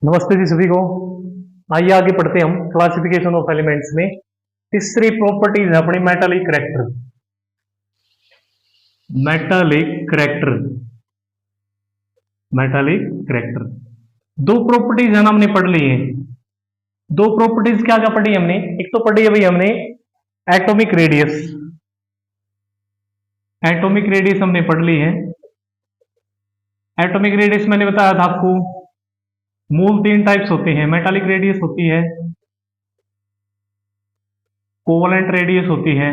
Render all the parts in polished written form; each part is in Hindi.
नमस्ते जी सभी को। आइए आगे पढ़ते हैं हम क्लासिफिकेशन ऑफ एलिमेंट्स में। तीसरी प्रॉपर्टीज है अपनी metallic character. Metallic character, metallic character. दो प्रॉपर्टीज है ना हमने पढ़ ली है। दो प्रॉपर्टीज क्या क्या पढ़ी हमने? एक तो पढ़ी है भाई हमने एटॉमिक रेडियस। एटॉमिक रेडियस हमने पढ़ ली है। एटॉमिक रेडियस मैंने बताया था आपको, मूल तीन टाइप्स होते हैं। मेटालिक रेडियस होती है, कोवलेंट रेडियस होती है,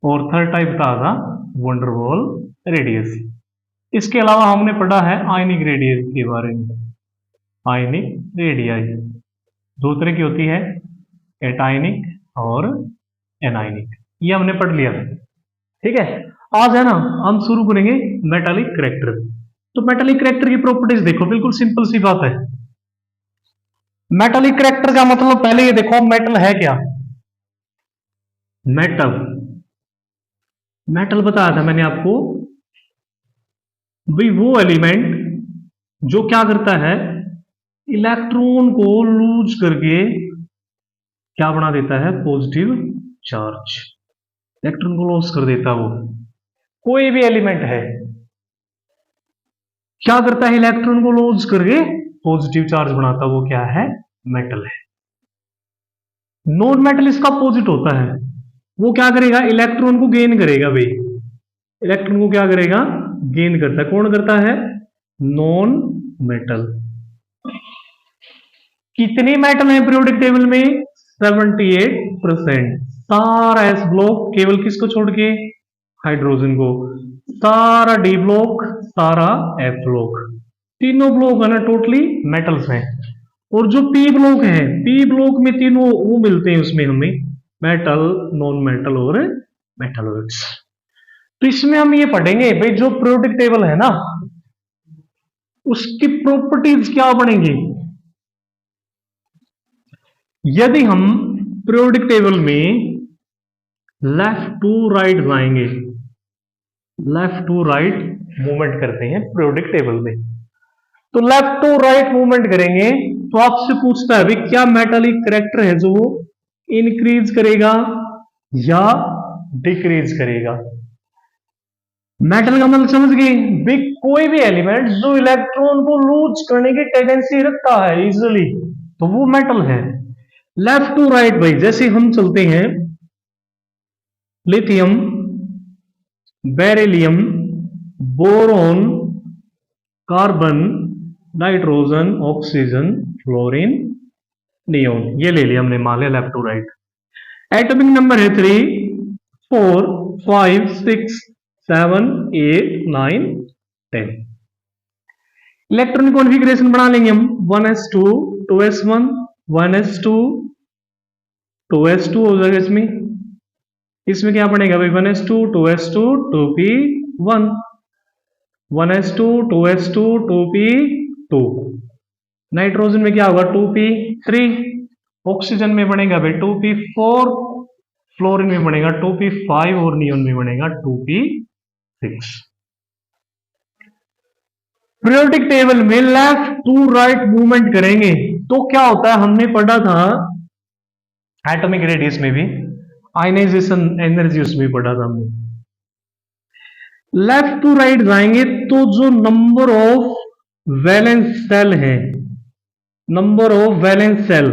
और थर्ड टाइप था वंडरवॉल रेडियस। इसके अलावा हमने पढ़ा है आयनिक रेडियस के बारे में। आयनिक रेडियाई दो तरह की होती है, एटायनिक और एनायनिक। ये हमने पढ़ लिया है, ठीक है। आज है ना हम शुरू करेंगे मेटालिक करैक्टर। तो मेटालिक करैक्टर की प्रॉपर्टीज देखो, बिल्कुल सिंपल सी बात है। मेटालिक करैक्टर का मतलब पहले ये देखो, मेटल है क्या? मेटल, मेटल बताया था मैंने आपको भाई, वो एलिमेंट जो क्या करता है, इलेक्ट्रॉन को लूज करके क्या बना देता है, पॉजिटिव चार्ज। इलेक्ट्रॉन को लॉस कर देता है वो। कोई भी एलिमेंट है क्या करता है, इलेक्ट्रॉन को लॉस करके पॉजिटिव चार्ज बनाता है, वो क्या है, मेटल है। नॉन मेटल इसका अपोजिट होता है। वो क्या करेगा, इलेक्ट्रॉन को गेन करेगा भाई। इलेक्ट्रॉन को क्या करेगा, गेन करता है। कौन करता है, नॉन मेटल। कितने मेटल हैं पीरियोडिक टेबल में? 78%। सारा एस ब्लॉक केवल किसको छोड़ के, हाइड्रोजन को। सारा डी ब्लॉक, सारा एफ ब्लॉक, तीनों ब्लॉक है ना टोटली मेटल्स हैं। और जो पी ब्लॉक है, पी ब्लॉक में तीनों वो मिलते हैं उसमें हमें, मेटल, नॉन मेटल और मेटलॉइड्स। तो इसमें हम ये पढ़ेंगे भाई, जो पीरियोडिक टेबल है ना उसकी प्रॉपर्टीज क्या बनेंगी। यदि हम पीरियोडिक टेबल में लेफ्ट टू राइट जाएंगे, लेफ्ट टू राइट मूवमेंट करते हैं पीरियोडिक टेबल में, तो लेफ्ट टू राइट मूवमेंट करेंगे तो आपसे पूछता है भाई, क्या मेटालिक करैक्टर है जो इंक्रीज करेगा या डिक्रीज करेगा। मेटल का मतलब समझ गए भाई, कोई भी एलिमेंट जो इलेक्ट्रॉन को लूज करने की टेंडेंसी रखता है इजिली, तो वो मेटल है। लेफ्ट टू राइट भाई, जैसे हम चलते हैं lithium, beryllium, boron, carbon, nitrogen, oxygen, fluorine, neon, ये ले लिया हमने, मान लिया left to right. Atomic number है 3, 4, 5, 6, 7, 8, 9, 10। इलेक्ट्रॉनिक कॉन्फ़िगरेशन बना लेंगे हम, 1s2, 2s1, 1s2, 2s2 हो जाएगा इसमें। इसमें क्या बनेगा भाई, 1s2, 2s2, 2p1, 1s2, 2s2, 2p2। Nitrogen में क्या होगा, 2p3। ऑक्सीजन में बनेगा भाई 2p4, फ्लोरीन में बनेगा 2p5 और नियोन में बनेगा 2p6। पीरियोडिक टेबल में लेफ्ट टू राइट मूवमेंट करेंगे तो क्या होता है, हमने पढ़ा था एटॉमिक रेडियस में भी, आयनाइजेशन एनर्जी उसमें पढ़ा था हमने। लेफ्ट टू राइट जाएंगे तो जो नंबर ऑफ वैलेंस सेल है, नंबर ऑफ वैलेंस सेल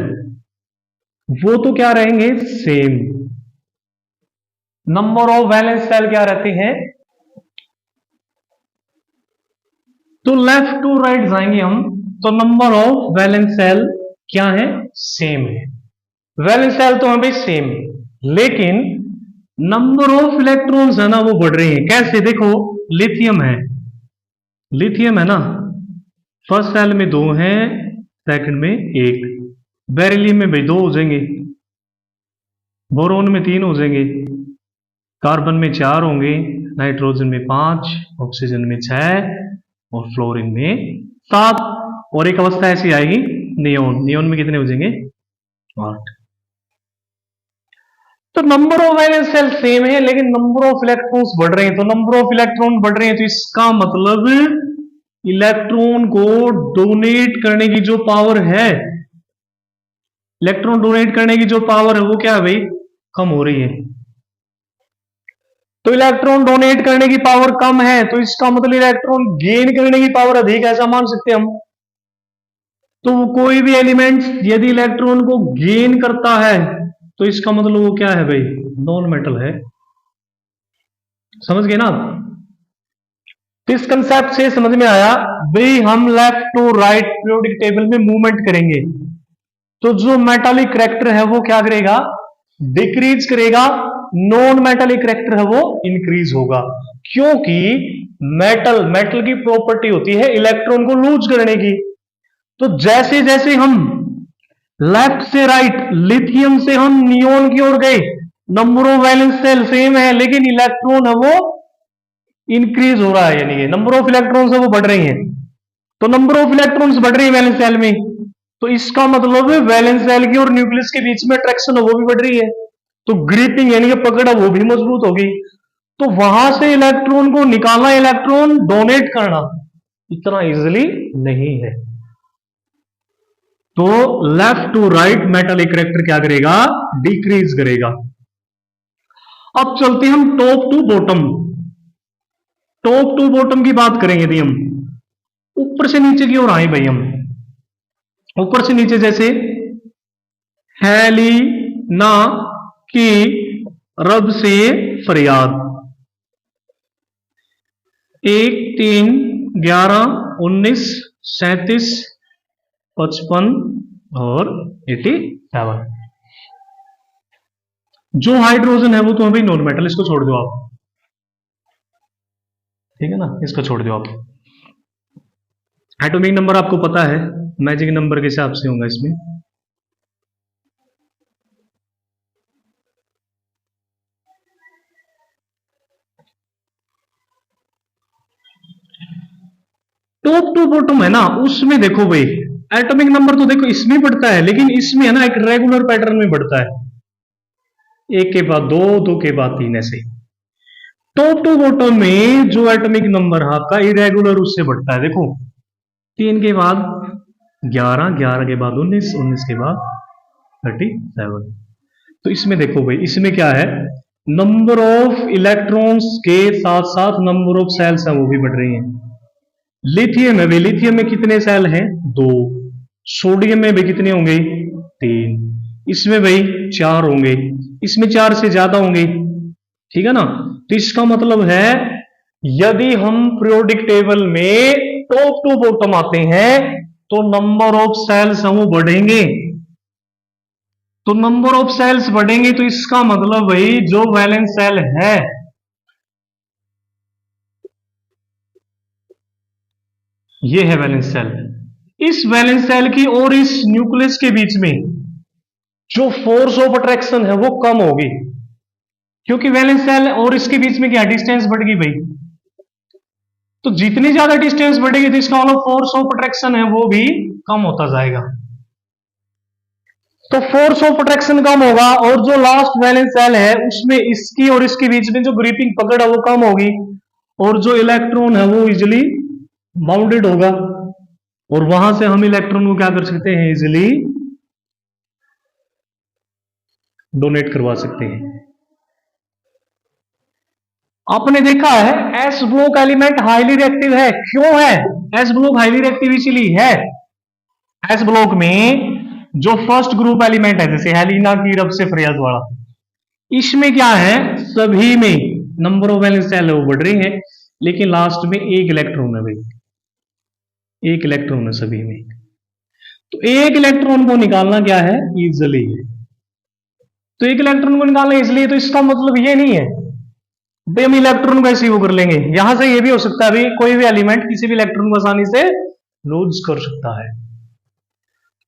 वो तो क्या रहेंगे, same. Number of valence shell क्या रहते हैं, तो लेफ्ट टू राइट जाएंगे हम तो नंबर ऑफ वैलेंस सेल क्या है, सेम है। वैलेंस सेल तो हमें सेम, लेकिन नंबर ऑफ इलेक्ट्रॉन्स है ना वो बढ़ रहे हैं। कैसे, देखो लिथियम है, लिथियम है ना, फर्स्ट सेल में 2 है, सेकंड में 1। बेरिलियम में भाई 2 हो जाएंगे, बोरोन में 3 हो जाएंगे, कार्बन में 4 होंगे, नाइट्रोजन में 5, ऑक्सीजन में 6 और फ्लोरीन में 7। और एक अवस्था ऐसी आएगी नियोन, नियोन में कितने हो जाएंगे, 8। तो number of valence shell same है, लेकिन नंबर ऑफ इलेक्ट्रॉन्स बढ़ रहे हैं। तो नंबर ऑफ इलेक्ट्रॉन बढ़ रहे हैं तो इसका मतलब इलेक्ट्रॉन को डोनेट करने की जो पावर है, इलेक्ट्रॉन डोनेट करने की जो पावर है वो क्या है भाई, कम हो रही है। तो इलेक्ट्रॉन डोनेट करने की पावर कम है, तो इसका मतलब इलेक्ट्रॉन गेन करने की पावर अधिक, ऐसा मान सकते हैं हम। तो कोई भी एलिमेंट यदि इलेक्ट्रॉन को गेन करता है तो इसका मतलब वो क्या है भाई, नॉन मेटल है। समझ गए ना आप? इस कंसेप्ट से समझ में आया भाई, हम left to right periodic table में मूवमेंट करेंगे तो जो मेटालिक करैक्टर है वो क्या करेगा, डिक्रीज करेगा, नॉन मेटालिक करैक्टर है वो इंक्रीज होगा। क्योंकि मेटल की प्रॉपर्टी होती है इलेक्ट्रॉन को लूज करने की। तो जैसे जैसे हम लेफ्ट से राइट, लिथियम से हम नियोन की ओर गए, number of valence shell same है लेकिन इलेक्ट्रॉन है वो इंक्रीज हो रहा है, यानी कि नंबर ऑफ इलेक्ट्रॉन्स है वो बढ़ रही हैं। तो नंबर ऑफ इलेक्ट्रॉन्स बढ़ रही है वैलेंस सेल में, तो इसका मतलब वैलेंस सेल की और न्यूक्लियस के बीच में अट्रैक्शन है वो भी बढ़ रही है, तो ग्रिपिंग यानी कि पकड़ है वो भी मजबूत होगी। तो वहां से इलेक्ट्रॉन को निकालना, इलेक्ट्रॉन डोनेट करना इतना इजीली नहीं है। तो left to right metallic character क्या करेगा, डिक्रीज करेगा। अब चलते हैं हम top to bottom. Top to bottom की बात करेंगे यदि हम ऊपर से नीचे की ओर आए भाई, हम ऊपर से नीचे जैसे हेलिना की रब से फरियाद, 1 3 11 19 37 55 और 87। जो हाइड्रोजन है वो तो अभी नॉन मेटल, इसको छोड़ दो आप, ठीक है ना, इसको छोड़ दो आप। एटॉमिक नंबर आपको पता है, मैजिक नंबर के हिसाब से होगा इसमें। टॉप टू बॉटम है ना, उसमें देखो भाई एटॉमिक नंबर तो देखो इसमें बढ़ता है, लेकिन इसमें है ना एक रेगुलर पैटर्न में बढ़ता है, 1 के बाद 2, 2 के बाद 3 ऐसे। टॉप टू बॉटम में जो एटॉमिक नंबर है आपका इरेगुलर उससे बढ़ता है, देखो 3 के बाद 11, 11 के बाद 19, 19 के बाद 37। तो इसमें देखो भाई, इसमें क्या है, नंबर ऑफ इलेक्ट्रॉन्स के साथ साथ नंबर ऑफ सेल्स है वो भी बढ़ रही हैं। लिथियम है भाई, लिथियम में कितने सेल हैं, 2। सोडियम में भी कितने होंगे, 3। इसमें भाई 4 होंगे, इसमें 4 से ज्यादा होंगे, ठीक है ना। तो इसका मतलब है यदि हम पीरियोडिक टेबल में टॉप टू बॉटम आते हैं तो नंबर ऑफ सेल्स हम वो बढ़ेंगे। तो नंबर ऑफ सेल्स बढ़ेंगे तो इसका मतलब भाई जो वैलेंस सेल है, ये है वैलेंस सेल, इस वैलेंस सेल की और इस न्यूक्लियस के बीच में जो फोर्स ऑफ अट्रैक्शन है वो कम होगी, क्योंकि वैलेंस सेल और इसके बीच में क्या डिस्टेंस बढ़ गई भाई। तो जितनी ज्यादा डिस्टेंस बढ़ेगी तो इसका मतलब फोर्स ऑफ अट्रैक्शन है वो भी कम होता जाएगा। तो फोर्स ऑफ अट्रैक्शन कम होगा और जो लास्ट वैलेंस सेल है उसमें इसकी और इसके बीच में जो ग्रिपिंग पकड़ है वो कम होगी, और जो इलेक्ट्रॉन है वो इजिली बाउंडेड होगा, और वहां से हम इलेक्ट्रॉन को क्या कर सकते हैं, इजिली डोनेट करवा सकते हैं। आपने देखा है S block element highly reactive है, क्यों है एस ब्लॉक हाईली रिएक्टिव, इसलिए है एस ब्लॉक में जो फर्स्ट ग्रुप एलिमेंट है जैसे हेलिना की रब से फरियाद वाला, इसमें क्या है, सभी में नंबर ऑफ वैलेंस सेल है वो बढ़ रही है, लेकिन लास्ट में एक इलेक्ट्रॉन है भाई, एक इलेक्ट्रॉन है सभी में। तो एक इलेक्ट्रॉन को निकालना क्या है, इजिली है। तो एक इलेक्ट्रॉन को निकालना इसलिए, तो इसका मतलब ये नहीं है भाई हम इलेक्ट्रॉन को ऐसे वो कर लेंगे। यहां से ये भी हो सकता है भाई कोई भी एलिमेंट किसी भी इलेक्ट्रॉन को आसानी से लूज कर सकता है।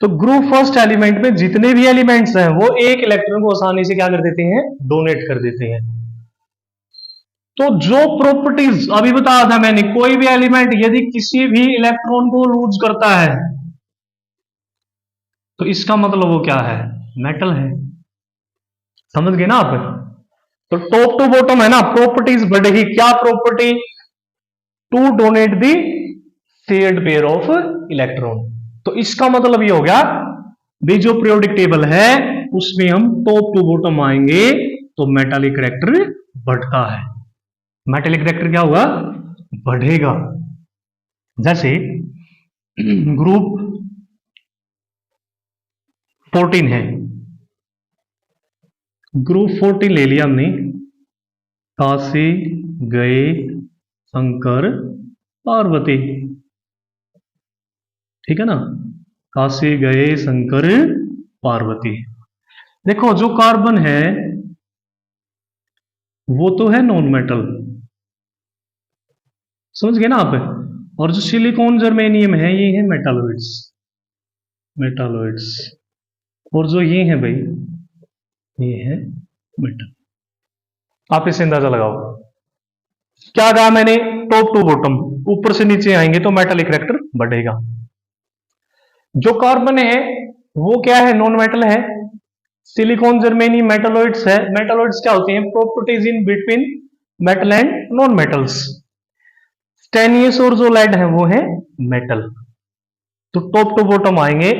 तो ग्रुप फर्स्ट एलिमेंट में जितने भी एलिमेंट्स हैं वो एक इलेक्ट्रॉन को आसानी से क्या कर देते हैं, डोनेट कर देते हैं। तो जो प्रॉपर्टीज अभी बताया था मैंने, कोई भी एलिमेंट यदि किसी भी इलेक्ट्रॉन को लूज करता है तो इसका मतलब वो क्या है, मेटल है। समझ गए ना आप? तो टॉप टू बॉटम है ना, प्रॉपर्टीज बढ़ेगी, क्या property, to donate the shared pair of electron. तो इसका मतलब ये हो गया भी जो पीरियोडिक टेबल है उसमें हम टॉप टू बॉटम आएंगे तो मेटालिक करैक्टर बढ़ता है। मेटालिक करैक्टर क्या होगा? बढ़ेगा। जैसे ग्रुप 14 है, ग्रुप 14 ले लिया हमने, काशी गए शंकर पार्वती, ठीक है ना, काशी गए शंकर पार्वती। देखो जो कार्बन है वो तो है नॉन मेटल, समझ गए ना आप, और जो सिलिकॉन जर्मेनियम है ये है मेटालॉइड्स, मेटालॉइड्स, और जो ये है भाई ये है मेटल। आप इसे अंदाजा लगाओ, क्या कहा मैंने? टॉप टू बॉटम, ऊपर से नीचे आएंगे तो मेटालिक करैक्टर बढ़ेगा। जो कार्बन है वो क्या है? नॉन मेटल है। सिलिकॉन जर्मेनियम मेटालॉइड्स है। मेटालॉइड्स क्या होते हैं? Properties in between metal and non metals. Stannous और जो लेड है वो है मेटल। तो टॉप टू बॉटम आएंगे,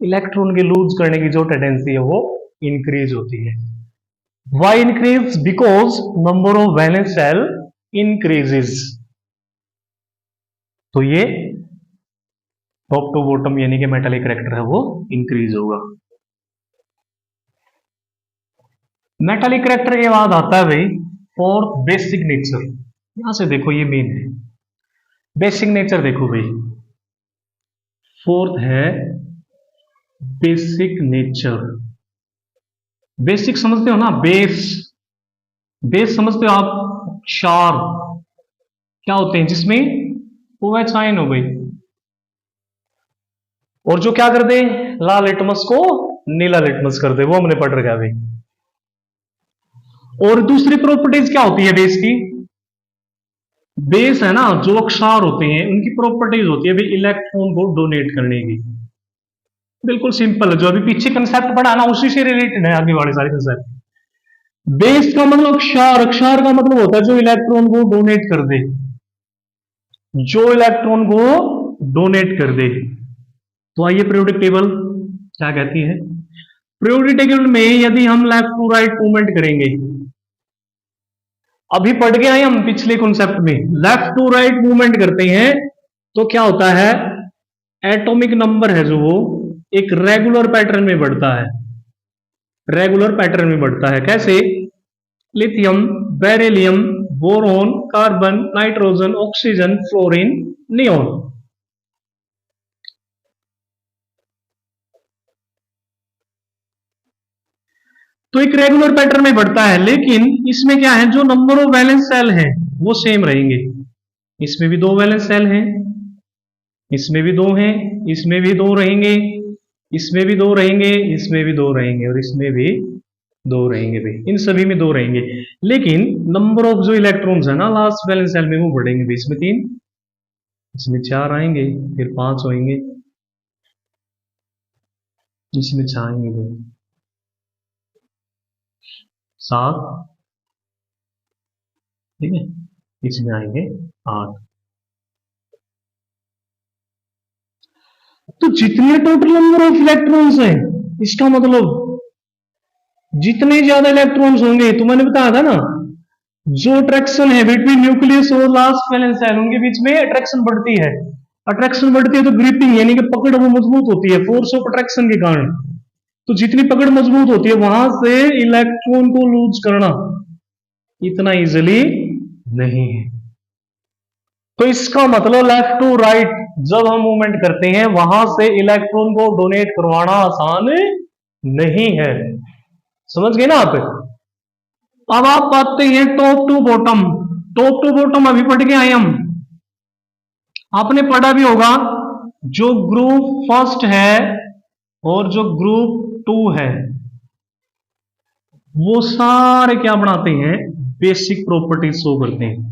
इलेक्ट्रॉन के लूज करने की जो टेंडेंसी है वो इंक्रीज होती है। Why increase? Because number of valence shell increases. तो ये टॉप टू बॉटम यानी कि मेटालिक करैक्टर है वो इंक्रीज होगा। मेटालिक करैक्टर के बाद आता है भाई फोर्थ बेसिक नेचर। यहां से देखो ये मेन है, बेसिक नेचर देखो भाई, फोर्थ है बेसिक नेचर। बेसिक समझते हो ना? बेस, बेस समझते हो आप? क्षार क्या होते हैं जिसमें OH आयन हो गई, और जो क्या कर दे? लाल लिटमस को नीला लिटमस कर दे, वो हमने पढ़ रखा है भाई। और दूसरी प्रॉपर्टीज क्या होती है बेस की? बेस है ना, जो अक्षार होते हैं उनकी प्रॉपर्टीज होती है भाई इलेक्ट्रॉन को डोनेट करने की। बिल्कुल सिंपल है, जो अभी पीछे कंसेप्ट पढ़ा ना उसी से रिलेटेड है आगे वाले सारे कंसेप्ट। बेस का मतलब अक्षार, अक्षार का मतलब होता है जो इलेक्ट्रॉन को डोनेट कर दे, जो इलेक्ट्रॉन को डोनेट कर दे। तो आइए पीरियोडिक टेबल क्या कहती है। पीरियोडिक टेबल में यदि हम लेफ्ट टू राइट मूवमेंट करेंगे, अभी पढ़ के आए हम पिछले कॉन्सेप्ट में, लेफ्ट टू राइट मूवमेंट करते हैं तो क्या होता है? एटॉमिक नंबर है जो वो एक रेगुलर पैटर्न में बढ़ता है, रेगुलर पैटर्न में बढ़ता है। कैसे? Lithium, beryllium, boron, carbon, nitrogen, oxygen, fluorine, neon. तो एक रेगुलर पैटर्न में बढ़ता है, लेकिन इसमें क्या है? जो नंबर ऑफ वैलेंस सेल है वो सेम रहेंगे। इसमें भी 2 वैलेंस सेल हैं, इसमें भी 2 हैं, इसमें भी 2 रहेंगे, इसमें भी 2 रहेंगे, इसमें भी 2 रहेंगे, और इसमें भी 2 रहेंगे भाई, इन सभी में 2 रहेंगे। लेकिन नंबर ऑफ जो इलेक्ट्रॉन्स है ना लास्ट वैलेंस सेल में वो बढ़ेंगे भाई। इसमें 3, इसमें 4 आएंगे, फिर 5 होंगे, इसमें 6 आएंगे भाई, 7, ठीक है, इसमें आएंगे 8। तो जितने टोटल नंबर ऑफ इलेक्ट्रॉन्स हैं, इसका मतलब जितने ज्यादा इलेक्ट्रॉन्स होंगे, तो मैंने बताया था ना जो अट्रैक्शन है बिटवीन न्यूक्लियस और लास्ट वैलेंस सेल उनके बीच में अट्रैक्शन बढ़ती है। अट्रैक्शन बढ़ती है तो ग्रिपिंग यानी कि पकड़ वो मजबूत होती है फोर्स ऑफ अट्रैक्शन के कारण। तो जितनी पकड़ मजबूत होती है वहां से इलेक्ट्रॉन को लूज करना इतना इजीली नहीं है। तो इसका मतलब लेफ्ट टू राइट जब हम मूवमेंट करते हैं वहां से इलेक्ट्रॉन को डोनेट करवाना आसान नहीं है, समझ गए ना आप? अब आप आते हैं top to bottom. Top to bottom अभी पढ़ के आए हम, आपने पढ़ा भी होगा जो ग्रुप फर्स्ट है और जो ग्रुप 2 है वो सारे क्या बनाते हैं? बेसिक प्रॉपर्टीज शो करते हैं।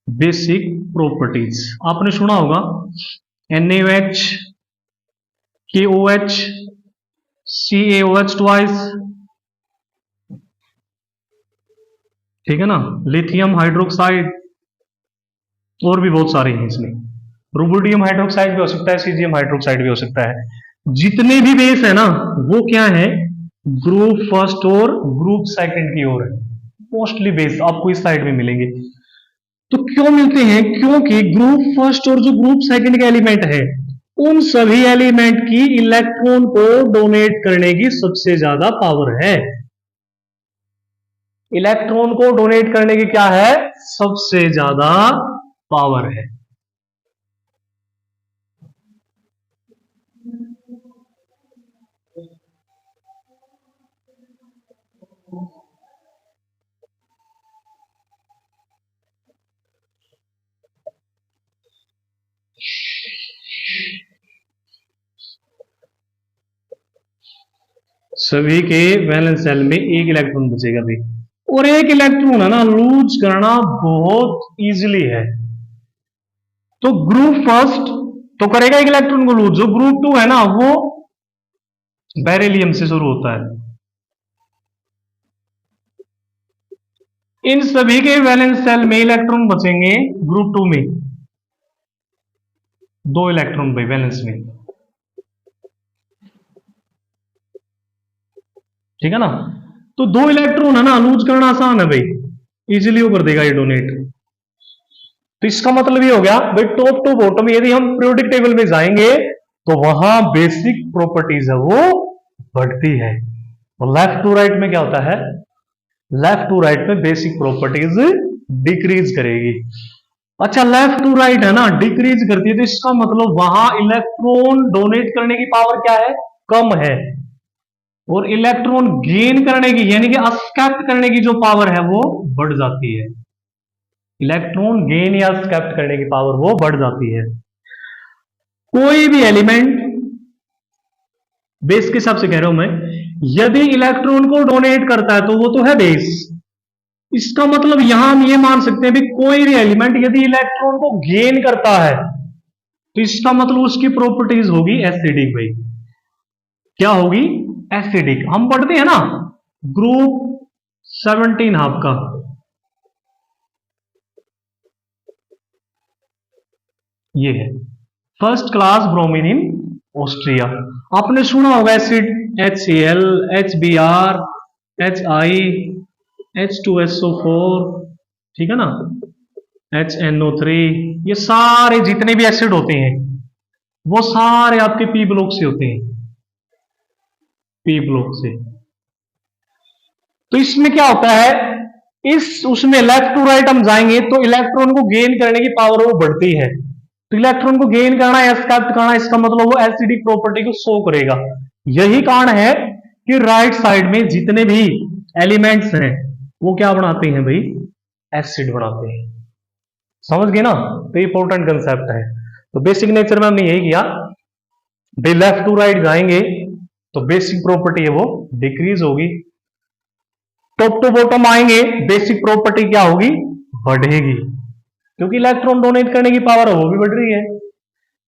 बेसिक प्रॉपर्टीज आपने सुना होगा NaOH, KOH, CaOH ट्वाइस, ठीक है ना, लिथियम हाइड्रोक्साइड, और भी बहुत सारे हैं इसमें। रुबिडियम हाइड्रोक्साइड भी हो सकता है, सीजियम हाइड्रोक्साइड भी हो सकता है। जितने भी बेस है ना वो क्या है, ग्रुप फर्स्ट और ग्रुप सेकंड की ओर है। मोस्टली बेस आपको इस साइड में मिलेंगे। तो क्यों मिलते हैं, क्योंकि ग्रुप फर्स्ट और जो ग्रुप सेकंड के एलिमेंट है उन सभी एलिमेंट की इलेक्ट्रॉन को डोनेट करने की सबसे ज्यादा पावर है। इलेक्ट्रॉन को डोनेट करने की क्या है, सबसे ज्यादा पावर है। सभी के वैलेंस शेल में एक इलेक्ट्रॉन बचेगा भाई, और एक इलेक्ट्रॉन है ना लूज करना बहुत इजीली है। तो ग्रुप फर्स्ट तो करेगा एक इलेक्ट्रॉन को लूज, जो ग्रुप टू है ना वो बेरिलियम से शुरू होता है। इन सभी के वैलेंस शेल में इलेक्ट्रॉन बचेंगे ग्रुप टू में, दो इलेक्ट्रॉन भाई वैलेंस में, ठीक है ना। तो दो इलेक्ट्रॉन है ना लूज करना आसान है भाई, इजीली वो कर देगा ये डोनेट। तो इसका मतलब ये हो गया भाई टॉप टू बॉटम यदि हम पीरियोडिक टेबल में जाएंगे तो वहां बेसिक प्रॉपर्टीज है वो बढ़ती है, और लेफ्ट टू राइट में क्या होता है, लेफ्ट टू राइट में बेसिक प्रॉपर्टीज डिक्रीज करेगी। अच्छा लेफ्ट टू राइट है ना डिक्रीज करती है, तो इसका मतलब वहां इलेक्ट्रॉन डोनेट करने की पावर क्या है, कम है, और इलेक्ट्रॉन गेन करने की यानी कि एक्सेप्ट करने की जो पावर है वो बढ़ जाती है। इलेक्ट्रॉन गेन या एक्सेप्ट करने की पावर वो बढ़ जाती है। कोई भी एलिमेंट बेस के हिसाब से कह रहा हूं मैं, यदि इलेक्ट्रॉन को डोनेट करता है तो वो तो है बेस। इसका मतलब यहां हम ये मान सकते हैं भी कोई भी एलिमेंट यदि इलेक्ट्रॉन को गेन करता है तो इसका मतलब उसकी प्रॉपर्टीज होगी एसिडिक भाई। क्या होगी, एसिडिक। हम पढ़ते हैं ना ग्रुप 17 हाफ का, ये है first class bromine in Austria. आपने सुना होगा acid HCl, HBr, HI, H2SO4, ठीक है ना, HNO3, ये सारे जितने भी एसिड होते हैं वो सारे आपके पी ब्लॉक से होते हैं, पी ब्लॉक से। तो इसमें क्या होता है, इस उसमें लेफ्ट टू राइट हम जाएंगे तो इलेक्ट्रॉन को गेन करने की पावर वो बढ़ती है। तो इलेक्ट्रॉन को गेन करना या एक्सेप्ट करना, इसका मतलब वो एसिडिक प्रॉपर्टी को शो करेगा। यही कारण है कि राइट साइड में जितने भी एलिमेंट्स हैं वो क्या बनाते हैं भाई, एसिड बनाते हैं। समझ गए ना, तो इंपॉर्टेंट कंसेप्ट है। तो बेसिक नेचर में हमने यही किया भाई, लेफ्ट टू राइट जाएंगे तो बेसिक प्रॉपर्टी है वो डिक्रीज होगी, टॉप टू बॉटम आएंगे बेसिक प्रॉपर्टी क्या होगी, बढ़ेगी, क्योंकि इलेक्ट्रॉन डोनेट करने की पावर है वो भी बढ़ रही है।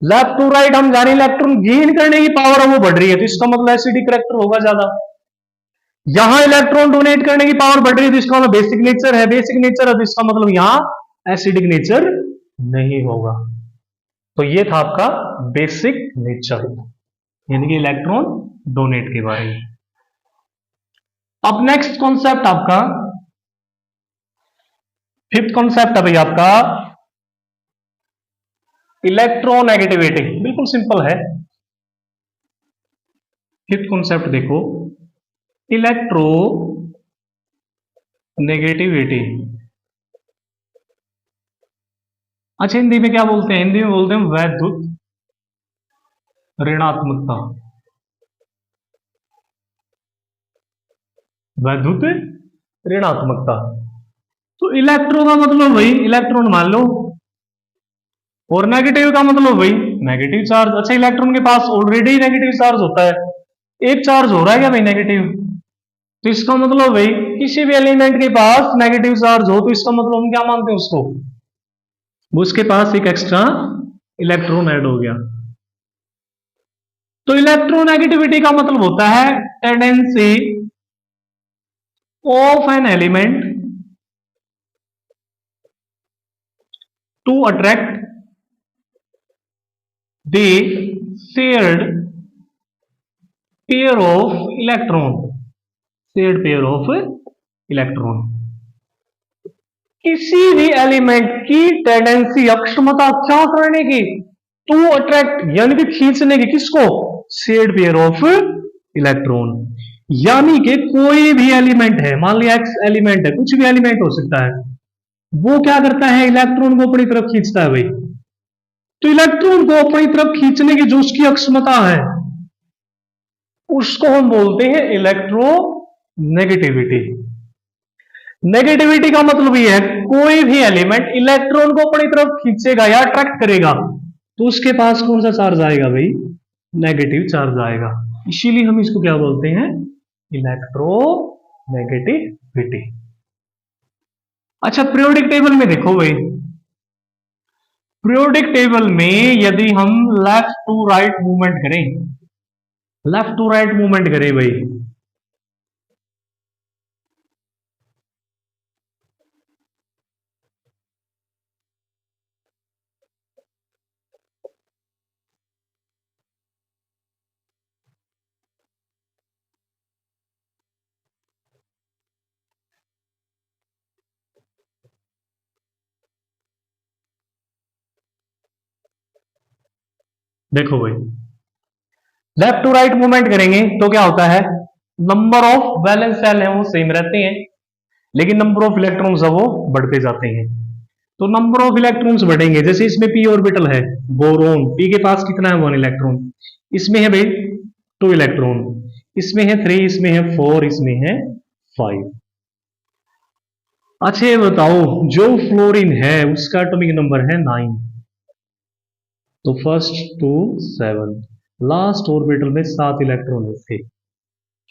लेफ्ट टू राइट हम जा रहे हैं, इलेक्ट्रॉन गेन करने की पावर है वो बढ़ रही है, तो इसका मतलब एसिडिक करैक्टर होगा ज्यादा। यहां इलेक्ट्रॉन डोनेट करने की पावर बढ़ रही है तो इसका मतलब बेसिक नेचर है, बेसिक नेचर है तो इसका मतलब यहां एसिडिक नेचर नहीं होगा। तो ये था आपका बेसिक नेचर, यानी कि इलेक्ट्रॉन डोनेट के बारे में। अब नेक्स्ट कॉन्सेप्ट आपका फिफ्थ कॉन्सेप्ट है भाई आपका इलेक्ट्रोनेगेटिविटी। बिल्कुल सिंपल है। फिफ्थ कॉन्सेप्ट देखो, इलेक्ट्रो नेगेटिविटी। अच्छा हिंदी में क्या बोलते हैं, हिंदी में बोलते हैं वैद्युत ऋणात्मकता, वैद्युत ऋणात्मकता। तो इलेक्ट्रो का मतलब भाई इलेक्ट्रॉन मान लो, और नेगेटिव का मतलब भाई नेगेटिव चार्ज। अच्छा इलेक्ट्रॉन के पास ऑलरेडी नेगेटिव चार्ज होता है, एक चार्ज हो रहा है क्या भाई नेगेटिव, तो इसका मतलब भाई किसी भी एलिमेंट के पास नेगेटिव चार्ज हो तो इसका मतलब हम क्या मानते हैं उसको, उसके पास एक एक्स्ट्रा इलेक्ट्रॉन ऐड हो गया। तो इलेक्ट्रोनेगेटिविटी का मतलब होता है tendency of an element to attract the shared pair of electron, shared pair of electron. किसी भी एलिमेंट की टेंडेंसी, अक्षमता क्या करने की, टू अट्रैक्ट यानी कि खींचने की, किसको, शेयर्ड पेयर ऑफ इलेक्ट्रॉन। यानी कि कोई भी एलिमेंट है, मान लिया एक्स एलिमेंट है, कुछ भी एलिमेंट हो सकता है, वो क्या करता है, इलेक्ट्रॉन को अपनी तरफ खींचता है भाई। तो इलेक्ट्रॉन को अपनी तरफ खींचने की जो उसकी अक्षमता है उसको हम बोलते हैं इलेक्ट्रोनेगेटिविटी। नेगेटिविटी का मतलब ये है कोई भी एलिमेंट इलेक्ट्रॉन को अपनी तरफ खींचेगा या अट्रैक्ट करेगा तो उसके पास कौन सा चार्ज आएगा भाई, नेगेटिव चार्ज आएगा। इसीलिए हम इसको क्या बोलते हैं, इलेक्ट्रोनेगेटिविटी। अच्छा, पीरियोडिक टेबल में देखो भाई, पीरियोडिक टेबल में यदि हम लेफ्ट टू राइट मूवमेंट करें, लेफ्ट टू राइट मूवमेंट करें भाई, देखो भाई लेफ्ट टू राइट मूवमेंट करेंगे तो क्या होता है, नंबर ऑफ वैलेंस सेल है वो सेम रहते हैं, लेकिन नंबर ऑफ इलेक्ट्रॉन्स है वो बढ़ते जाते हैं। तो नंबर ऑफ इलेक्ट्रॉन्स बढ़ेंगे, जैसे इसमें पी ऑर्बिटल है, बोरोन, पी के पास कितना है, 1 इलेक्ट्रॉन, इसमें है भाई 2 इलेक्ट्रॉन, इसमें है 3, इसमें है 4, इसमें है 5। अच्छा ये बताओ, जो फ्लोरीन है उसका एटॉमिक नंबर है 9, तो फर्स्ट 2 7, लास्ट ऑर्बिटल में 7 इलेक्ट्रॉन थे।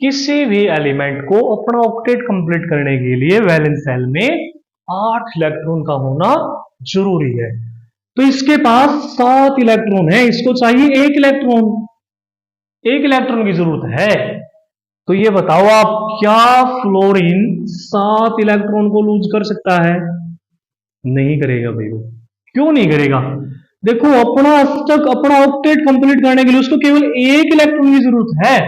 किसी भी एलिमेंट को अपना ऑक्टेट कंप्लीट करने के लिए वैलेंस सेल में 8 इलेक्ट्रॉन का होना जरूरी है। तो इसके पास 7 इलेक्ट्रॉन है, इसको चाहिए 1 इलेक्ट्रॉन, 1 इलेक्ट्रॉन की जरूरत है। तो ये बताओ आप, क्या फ्लोरीन 7 इलेक्ट्रॉन को लूज कर सकता है, नहीं करेगा भाई। वो क्यों नहीं करेगा, देखो अपना ऑक्टेट कंप्लीट करने के लिए उसको केवल 1 इलेक्ट्रॉन की जरूरत है,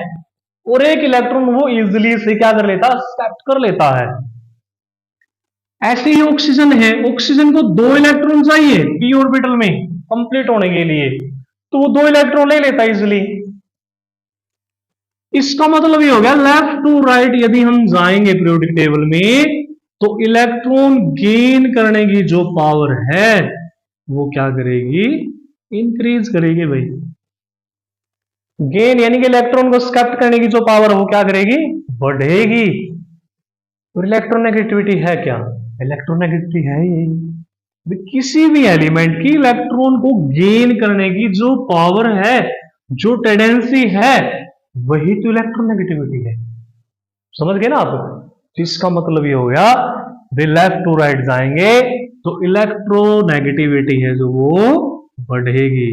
और 1 इलेक्ट्रॉन वो इजिली से क्या कर लेता, एक्सेप्ट कर लेता है। ऐसे ही ऑक्सीजन है, ऑक्सीजन को 2 इलेक्ट्रॉन चाहिए पी ऑर्बिटल में कंप्लीट होने के लिए, तो वो 2 इलेक्ट्रॉन ले लेता है इजिली। इसका मतलब ये हो गया, लेफ्ट टू राइट यदि हम जाएंगे पीरियोडिक टेबल में तो इलेक्ट्रॉन गेन करने की जो पावर है वो क्या करेगी, इंक्रीज करेगी भाई। गेन यानी कि इलेक्ट्रॉन को स्कैप्ट करने की जो पावर है वो क्या करेगी, बढ़ेगी। और इलेक्ट्रोनेगेटिविटी है क्या, इलेक्ट्रोनेगेटिविटी है यही, किसी भी एलिमेंट की इलेक्ट्रॉन को गेन करने की जो पावर है, जो टेंडेंसी है, वही तो इलेक्ट्रोनेगेटिविटी है। समझ गए ना आप, तो इसका मतलब ये हो गया, वे लेफ्ट टू राइट जाएंगे तो इलेक्ट्रोनेगेटिविटी है जो वो बढ़ेगी,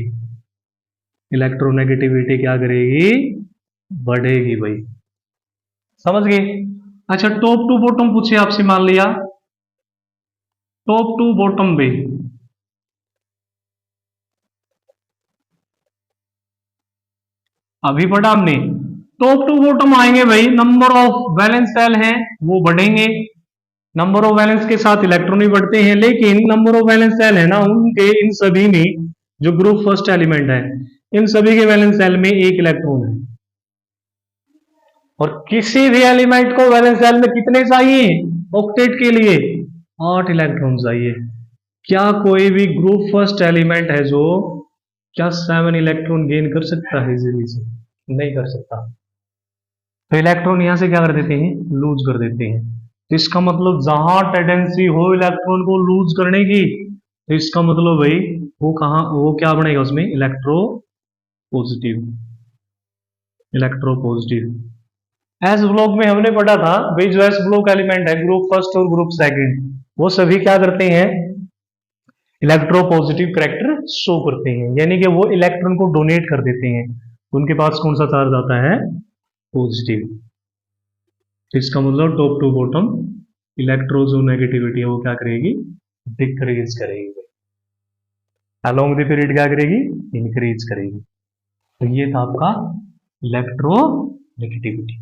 इलेक्ट्रोनेगेटिविटी क्या करेगी, बढ़ेगी भाई। समझ गए। अच्छा, टॉप टू बॉटम पूछे आपसे, मान लिया टॉप टू बॉटम भी, अभी पढ़ा हमने, टॉप टू बॉटम आएंगे भाई, नंबर ऑफ वैलेंस सेल हैं वो बढ़ेंगे, नंबर ऑफ वैलेंस के साथ इलेक्ट्रॉन भी बढ़ते हैं, लेकिन नंबर ऑफ वैलेंस सेल है ना उनके, इन सभी में जो ग्रुप फर्स्ट एलिमेंट है इन सभी के वैलेंस सेल में 1 इलेक्ट्रॉन है, और किसी भी एलिमेंट को वैलेंस सेल में कितने चाहिए ऑक्टेट के लिए, 8 इलेक्ट्रॉन चाहिए। क्या कोई भी ग्रुप फर्स्ट एलिमेंट है जो क्या 7 इलेक्ट्रॉन गेन कर सकता है इजीली से, नहीं कर सकता। तो इलेक्ट्रॉन यहां से क्या कर देते हैं, लूज कर देते हैं। तो इसका मतलब जहां टेंडेंसी हो इलेक्ट्रॉन को लूज करने की, तो इसका मतलब भाई वो कहां, वो क्या बनेगा उसमें, electro positive, electro positive. S block में हमने पढ़ा था भाई, जो एस ब्लॉक एलिमेंट है ग्रुप फर्स्ट और ग्रुप सेकंड, वो सभी क्या करते हैं, इलेक्ट्रो पॉजिटिव कैरेक्टर शो करते हैं, यानी कि वो इलेक्ट्रॉन को डोनेट कर देते हैं, उनके पास कौन सा चार्ज आता है, पॉजिटिव। तो इसका मतलब टॉप टू बॉटम इलेक्ट्रो जो नेगेटिविटी है वो क्या करेगी, डिक्रीज करेगी। अलोंग द पीरियड क्या करेगी, इंक्रीज करेगी। तो ये था आपका इलेक्ट्रोनेगेटिविटी।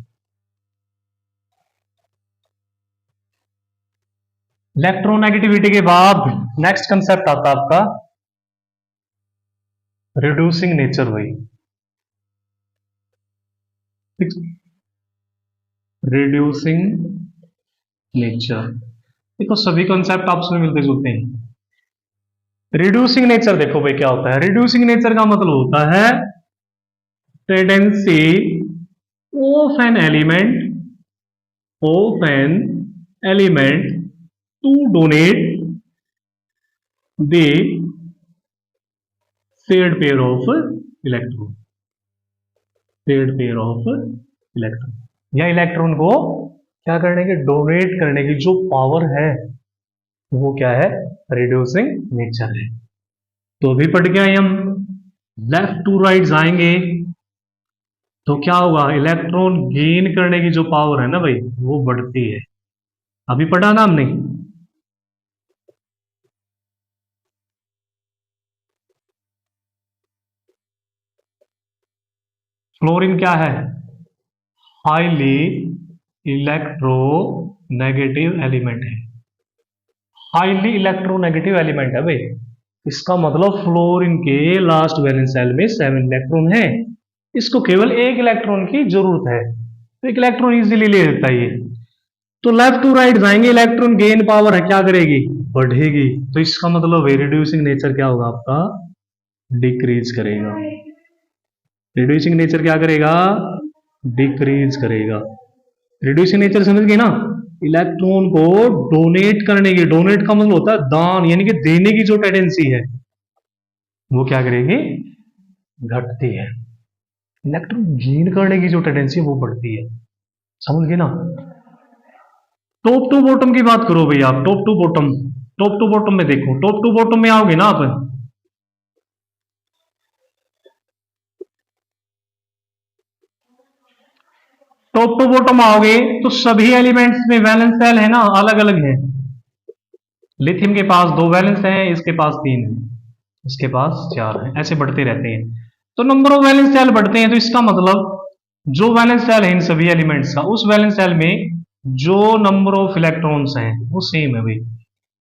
इलेक्ट्रोनेगेटिविटी के बाद नेक्स्ट कंसेप्ट आता है आपका रिड्यूसिंग नेचर। भाई रिड्यूसिंग नेचर, देखो सभी कंसेप्ट आपस में मिलते जुलते हैं। रिड्यूसिंग नेचर देखो भाई क्या होता है। रिड्यूसिंग नेचर का मतलब होता है tendency of an element to donate the paired pair of electron, paired pair of electron, या इलेक्ट्रॉन को क्या करने की, डोनेट करने की जो पावर है वो क्या है, रिड्यूसिंग नेचर है। तो अभी पढ़ के आए हम, लेफ्ट टू राइट जाएंगे तो क्या होगा, इलेक्ट्रॉन गेन करने की जो पावर है ना भाई वो बढ़ती है। अभी पढ़ा ना हमने। फ्लोरीन क्या है, हाईली इलेक्ट्रोनेगेटिव एलिमेंट है। हाईली इलेक्ट्रोनेगेटिव एलिमेंट है भाई। इसका मतलब फ्लोरीन के लास्ट वैलेंस शेल में 7 इलेक्ट्रॉन है, इसको केवल एक इलेक्ट्रॉन की जरूरत है, तो एक इलेक्ट्रॉन इजीली ले लेता है ये। तो लेफ्ट टू राइट जाएंगे, इलेक्ट्रॉन गेन पावर है क्या करेगी, बढ़ेगी। तो इसका मतलब रिड्यूसिंग नेचर क्या होगा आपका, डिक्रीज करेगा। रिड्यूसिंग नेचर क्या करेगा, डिक्रीज करेगा। रिड्यूसिंग नेचर समझ गए ना, इलेक्ट्रॉन को डोनेट करने की, डोनेट का मतलब होता है दान, यानी कि देने की जो टेंडेंसी है वो क्या करेगी, घटती है। इलेक्ट्रॉन गेन करने की जो टेंडेंसी है वो बढ़ती है, समझ गए ना। टॉप टू बॉटम की बात करो भैया आप, top to bottom, top to bottom में देखो, टॉप टू बॉटम में आओगे ना आप, टॉप टू बॉटम आओगे तो सभी एलिमेंट्स में वैलेंस शेल है ना अलग अलग है। लिथियम के पास 2 वैलेंस है, इसके पास 3 है, इसके पास 4 है, ऐसे बढ़ते रहते हैं। तो नंबर ऑफ वैलेंस शेल बढ़ते हैं, तो इसका मतलब जो वैलेंस शेल है इन सभी एलिमेंट्स का, उस वैलेंस शेल में जो नंबर ऑफ इलेक्ट्रॉन्स हैं वो सेम है भाई।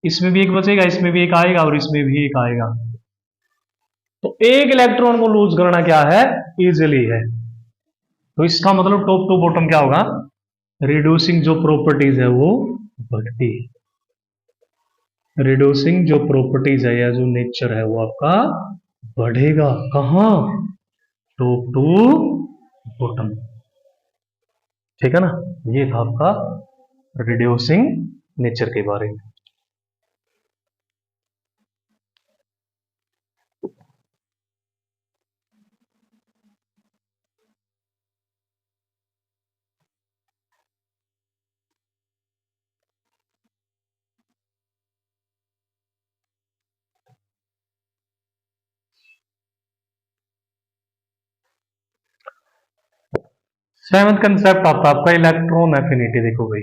इसमें भी एक बचेगा, इसमें भी एक आएगा और इसमें भी एक आएगा। तो एक इलेक्ट्रॉन को लूज करना क्या है, इजिली है। तो इसका मतलब टॉप टू बॉटम क्या होगा, रिड्यूसिंग जो प्रॉपर्टीज है वो बढ़ती है। रिड्यूसिंग जो प्रॉपर्टीज है या जो नेचर है वो आपका बढ़ेगा। कहां, टॉप टू बॉटम, ठीक है ना। ये था आपका रिड्यूसिंग नेचर के बारे में। सेवंथ कंसेप्ट आता है आपका इलेक्ट्रॉन एफिनिटी। देखो भाई,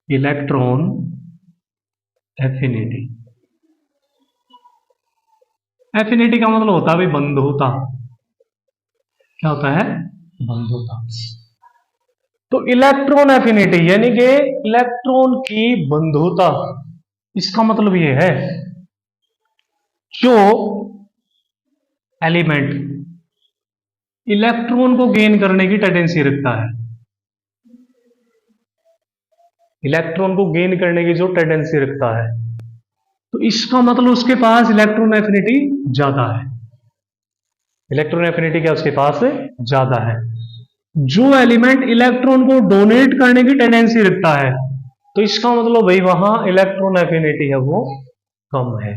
इलेक्ट्रॉन एफिनिटी, एफिनिटी का मतलब होता है भाई बंधुता। क्या होता है, बंधुता। तो इलेक्ट्रॉन एफिनिटी यानी कि इलेक्ट्रॉन की बंधुता, इसका मतलब यह है जो एलिमेंट इलेक्ट्रॉन को गेन करने की टेंडेंसी रखता है, इलेक्ट्रॉन को गेन करने की जो टेंडेंसी रखता है, तो इसका मतलब उसके पास इलेक्ट्रॉन एफिनिटी ज्यादा है। इलेक्ट्रॉन एफिनिटी क्या उसके पास ज्यादा है। जो एलिमेंट इलेक्ट्रॉन को डोनेट करने की टेंडेंसी रखता है, तो इसका मतलब भाई वहां इलेक्ट्रॉन एफिनिटी है वो कम है।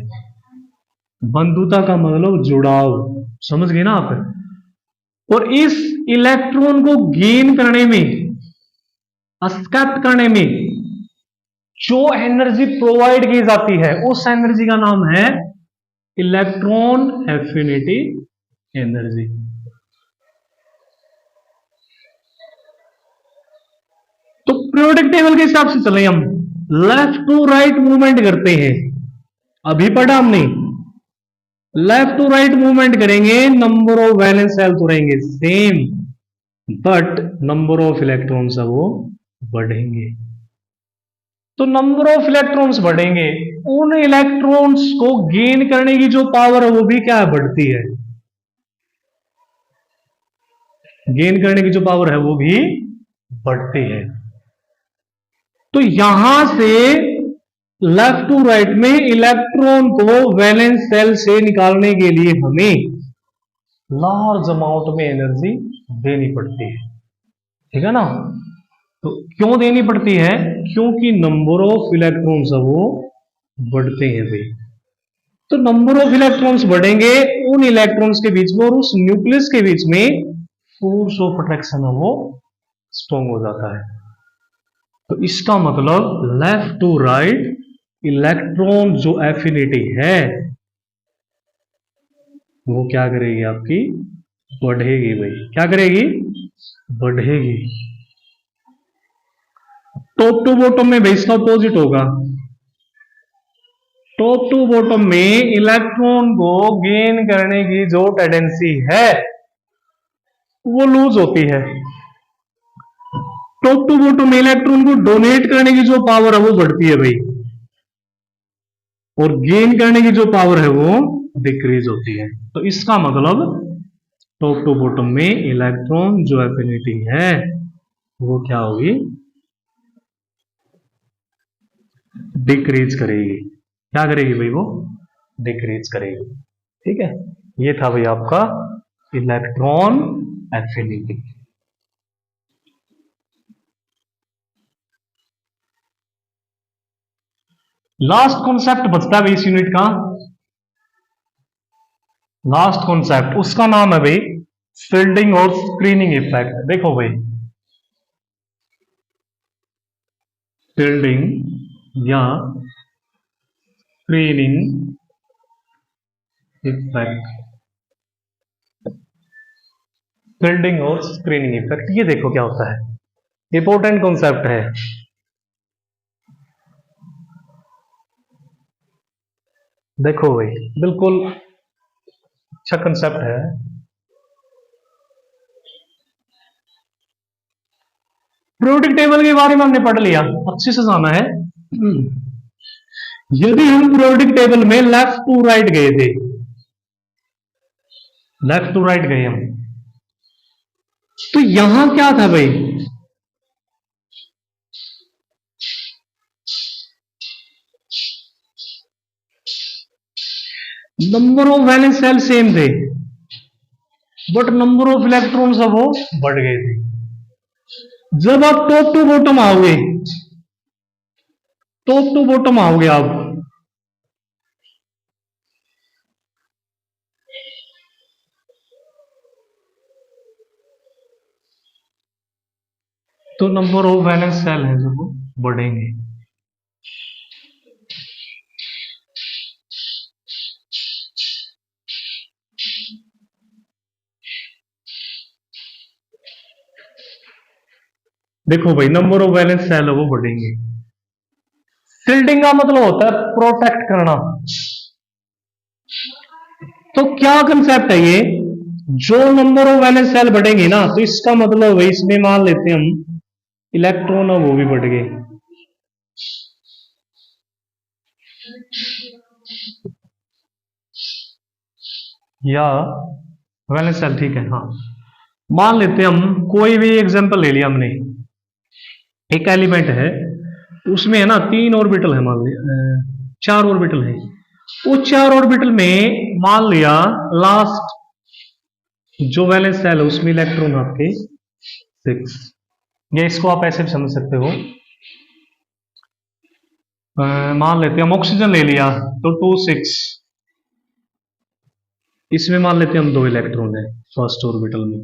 बंधुता का मतलब जुड़ाव, समझ गए ना आप। और इस इलेक्ट्रॉन को गेन करने में, एक्सेप्ट करने में जो एनर्जी प्रोवाइड की जाती है उस एनर्जी का नाम है इलेक्ट्रॉन एफिनिटी एनर्जी। तो पीरियोडिक टेबल के हिसाब से चले हम, लेफ्ट टू राइट मूवमेंट करते हैं, अभी पढ़ा हमने, लेफ्ट टू राइट मूवमेंट करेंगे, नंबर ऑफ वैलेंस सेल तो रहेंगे same, but number of electrons है वो बढ़ेंगे। तो नंबर ऑफ इलेक्ट्रॉन्स बढ़ेंगे, उन इलेक्ट्रॉन्स को गेन करने की जो पावर है वो भी क्या है, बढ़ती है। गेन करने की जो पावर है वो भी बढ़ती है। तो यहां से लेफ्ट टू राइट में इलेक्ट्रॉन को वैलेंस सेल से निकालने के लिए हमें लार्ज अमाउंट में एनर्जी देनी पड़ती है, ठीक है ना। तो क्यों देनी पड़ती है, क्योंकि नंबर ऑफ इलेक्ट्रॉन्स है वो बढ़ते हैं भाई। तो नंबर ऑफ इलेक्ट्रॉन्स बढ़ेंगे, उन इलेक्ट्रॉन्स के बीच में और उस न्यूक्लियस के बीच में फोर्स ऑफ अट्रैक्शन है वो स्ट्रॉन्ग हो जाता है। तो इसका मतलब लेफ्ट टू राइट इलेक्ट्रॉन जो एफिनिटी है वो क्या करेगी, आपकी बढ़ेगी भाई। क्या करेगी, बढ़ेगी। टॉप टू बॉटम में भाई इसका अपोजिट होगा। टॉप टू बॉटम में इलेक्ट्रॉन को गेन करने की जो टेंडेंसी है वो लूज होती है। टॉप टू बॉटम में इलेक्ट्रॉन को डोनेट करने की जो पावर है वो बढ़ती है भाई, और गेन करने की जो पावर है वो डिक्रीज होती है। तो इसका मतलब टॉप टू बॉटम में इलेक्ट्रॉन जो एफिनिटी है वो क्या होगी, डिक्रीज करेगी। क्या करेगी भाई, वो डिक्रीज करेगी। ठीक है, ये था भाई आपका इलेक्ट्रॉन एफिनिटी। लास्ट कॉन्सेप्ट बचता है भाई इस यूनिट का, लास्ट कॉन्सेप्ट, उसका नाम है भाई फील्डिंग और स्क्रीनिंग इफेक्ट। देखो भाई, फील्डिंग या स्क्रीनिंग इफेक्ट, फील्डिंग और स्क्रीनिंग इफेक्ट, ये देखो क्या होता है, इंपॉर्टेंट कॉन्सेप्ट है। देखो भाई, बिल्कुल अच्छा कंसेप्ट है। पीरियोडिक टेबल के बारे में हमने पढ़ लिया, अच्छे से जाना है। यदि हम पीरियोडिक टेबल में लेफ्ट टू राइट गए थे, लेफ्ट टू राइट गए हम, तो यहां क्या था भाई, number of valence shell same थे, बट नंबर ऑफ इलेक्ट्रॉन्स वो बढ़ गए थे। जब आप टॉप टू बॉटम आओगे, टॉप टू बॉटम आओगे आप, तो नंबर ऑफ वैलेंस सेल है जो वो बढ़ेंगे। देखो भाई, नंबर ऑफ वैलेंस सेल है वो बढ़ेंगे। शील्डिंग का मतलब होता है प्रोटेक्ट करना। तो क्या कंसेप्ट है ये, जो नंबर ऑफ वैलेंस सेल बढ़ेंगे ना, तो इसका मतलब है इसमें मान लेते हैं हम इलेक्ट्रॉन वो भी बढ़ गए, या वैलेंस सेल, ठीक है। हाँ, मान लेते हैं हम कोई भी एग्जांपल ले लिया हमने, एक एलिमेंट है उसमें है ना 3 ऑर्बिटल है, मान लिया 4 ऑर्बिटल है। वो 4 ऑर्बिटल में मान लिया लास्ट जो वैलेंस सेल है उसमें इलेक्ट्रॉन आपके 6, या इसको आप ऐसे भी समझ सकते हो, मान लेते हैं हम ऑक्सीजन ले लिया तो 2 6, इसमें मान लेते हैं हम 2 इलेक्ट्रॉन है फर्स्ट ऑर्बिटल में।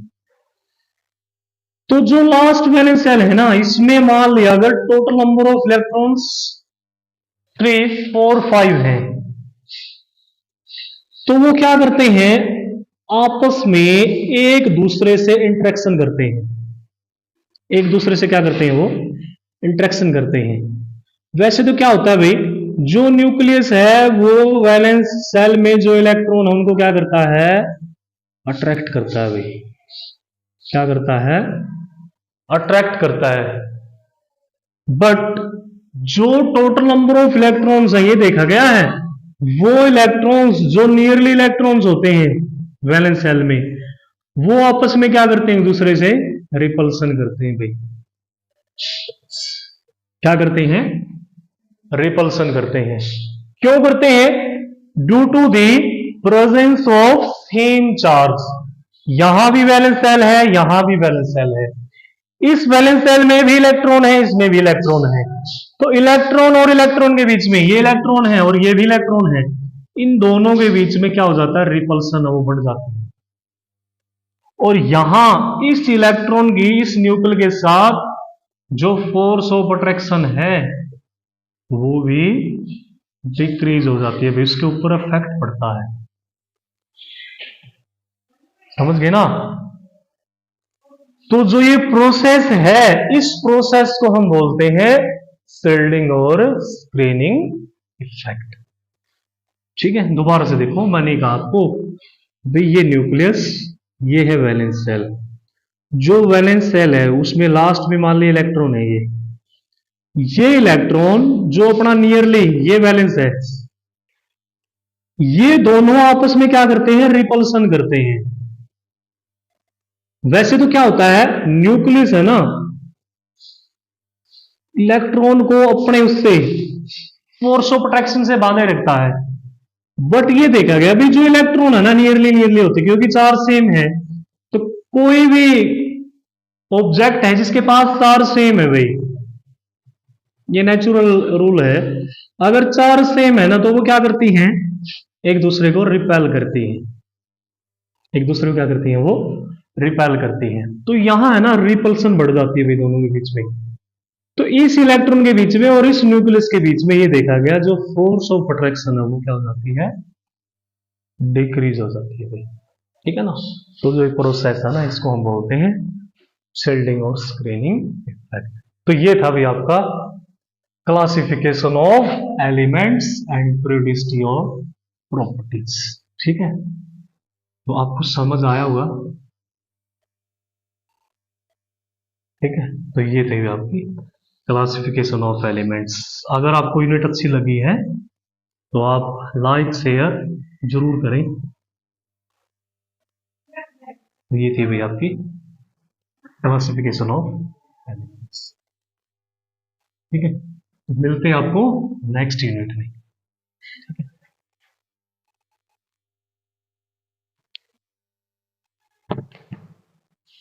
तो जो लास्ट वैलेंस सेल है ना, इसमें मान लिया अगर टोटल नंबर ऑफ इलेक्ट्रॉन्स 3 4 5 है, तो वो क्या करते हैं, आपस में एक दूसरे से इंटरेक्शन करते हैं, एक दूसरे से क्या करते हैं, वो इंटरेक्शन करते हैं। वैसे तो क्या होता है भाई, जो न्यूक्लियस है वो वैलेंस सेल में जो इलेक्ट्रॉन है उनको क्या करता है, अट्रैक्ट करता है भाई। क्या करता है, अट्रैक्ट करता है। बट जो टोटल नंबर ऑफ इलेक्ट्रॉन्स है ये देखा गया है, वो इलेक्ट्रॉन्स जो नियरली इलेक्ट्रॉन्स होते हैं वैलेंस सेल में, वो आपस में क्या करते हैं, एक दूसरे से रिपल्सन करते हैं भाई। क्या करते हैं, रिपल्सन करते हैं। क्यों करते हैं, due to the presence of same charge. यहां भी वैलेंस सेल है, यहां भी वैलेंस सेल है, इस वैलेंस सेल में भी इलेक्ट्रॉन है, इसमें भी इलेक्ट्रॉन है। तो इलेक्ट्रॉन और इलेक्ट्रॉन के बीच में, ये इलेक्ट्रॉन है और ये भी इलेक्ट्रॉन है, इन दोनों के बीच में क्या हो जाता है, रिपल्सन वो बढ़ जाती है। और यहां इस इलेक्ट्रॉन की इस न्यूक्लियस के साथ जो फोर्स ऑफ अट्रैक्शन है वो भी डिक्रीज हो जाती है भाई, उसके ऊपर इफेक्ट पड़ता है। समझ गए ना। तो जो ये प्रोसेस है, इस प्रोसेस को हम बोलते हैं शिल्डिंग और स्क्रीनिंग इफेक्ट। ठीक है, दोबारा से देखो, मैंने कहा आपको भाई ये न्यूक्लियस, ये है वैलेंस सेल। जो वैलेंस सेल है उसमें लास्ट में मान ली इलेक्ट्रॉन है, ये इलेक्ट्रॉन जो अपना नियरली ये वैलेंस है, ये दोनों आपस में क्या करते हैं, रिपल्सन करते हैं। वैसे तो क्या होता है, न्यूक्लियस है ना, इलेक्ट्रॉन को अपने उससे फोर्स ऑफ अट्रैक्शन से बांधे रखता है। बट ये देखा गया भी जो इलेक्ट्रॉन है ना नियरली नियरली होते, क्योंकि चार्ज सेम है, तो कोई भी ऑब्जेक्ट है जिसके पास चार्ज सेम है भाई, ये नेचुरल रूल है, अगर चार्ज सेम है ना तो वो क्या करती हैं, एक दूसरे को रिपेल करती हैं। एक दूसरे को क्या करती हैं, वो रिपेल करती हैं। तो यहां है ना रिपल्सन बढ़ जाती है भाई दोनों के बीच में। तो इस इलेक्ट्रॉन के बीच में और इस न्यूक्लियस के बीच में ये देखा गया जो फोर्स ऑफ अट्रैक्शन है वो क्या हो जाती है, डिक्रीज हो जाती है भाई। ठीक है ना। तो जो प्रोसेस है ना इसको हम बोलते हैं शिल्डिंग और स्क्रीनिंग इफेक्ट। तो ये था भाई आपका classification of elements and periodicity of properties. ठीक है, तो आपको समझ आया होगा। ठीक है, तो ये थे आपकी क्लासिफिकेशन ऑफ एलिमेंट्स। अगर आपको यूनिट अच्छी लगी है तो आप लाइक शेयर जरूर करें। ये थी भाई आपकी क्लासिफिकेशन ऑफ एलिमेंट्स। ठीक है, मिलते हैं आपको नेक्स्ट यूनिट में। ठीक है।